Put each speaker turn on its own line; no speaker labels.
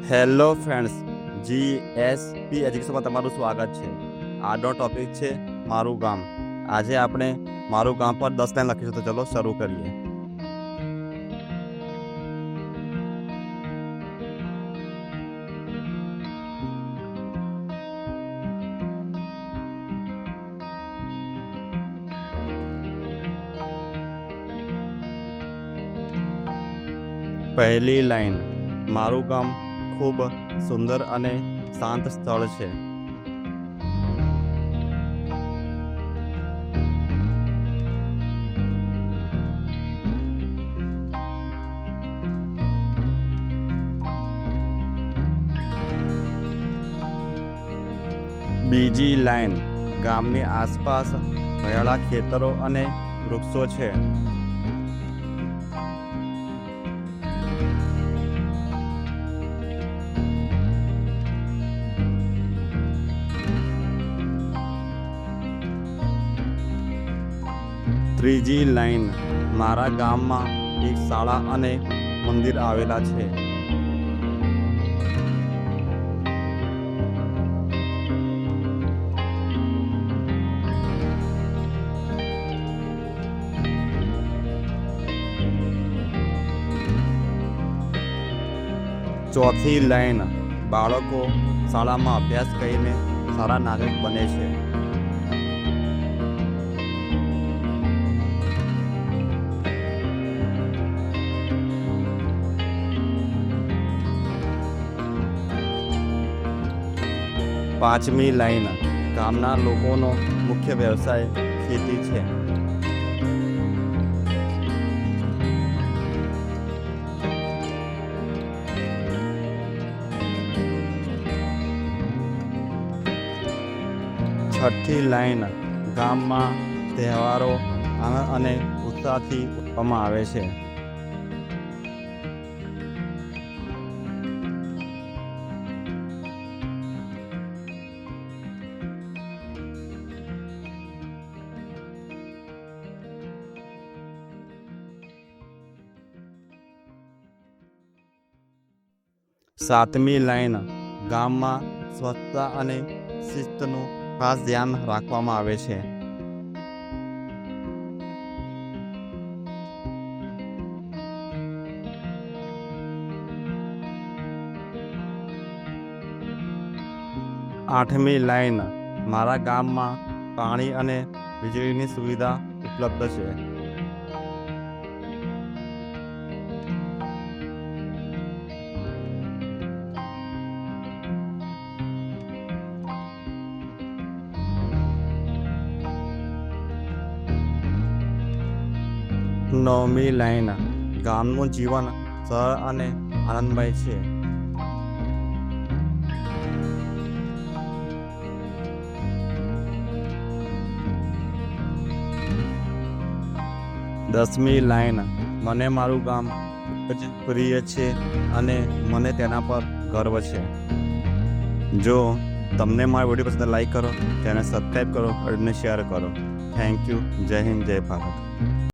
Hello friends, GSP એજ્યુકેશનમાં તમારું સ્વાગત છે. આજનો ટોપિક છે મારું ગામ. આજે આપણે મારું ગામ પર 10 લાઈન લખીશું, તો ચલો શરૂ કરીએ. પહેલી લાઈન: મારું ગામ ખૂબ સુંદર અને શાંત સ્થળ છે. બીજી લાઈન: ગામની આસપાસ હરિયાળા ખેતરો અને વૃક્ષો છે. ત્રીજી લાઈન: મારા ગામમાં એક શાળા અને મંદિર આવેલા છે. ચોથી લાઈન: બાળકો શાળામાં અભ્યાસ કરીને સારા નાગરિક બને છે. પાંચમી લાઈન: ગામના લોકોનો મુખ્ય વ્યવસાય ખેતી છે. છઠ્ઠી લાઈન: ગામમાં તહેવારો આનંદ અને ઉત્સાહથી ઉજવવામાં આવે છે. સાતમી લાઈન: ગામમાં સ્વચ્છતા અને શિસ્તનું ખાસ ધ્યાન રાખવામાં આવે છે. આઠમી લાઈન: મારા ગામમાં પાણી અને વીજળીની સુવિધા ઉપલબ્ધ છે. નવમી લાઈન: ગામનું જીવન સરળ અને આનંદમય છે. દસમી લાઈન: મને મારું ગામ ખૂબ જ પ્રિય છે અને મને તેના પર ગર્વ છે. જો તમને મારો વિડીયો પસંદ લાઈક કરો, ચેનલ સબસ્ક્રાઈબ કરો અને શેર કરો. Thank you. જય હિન્દ, જય ભારત.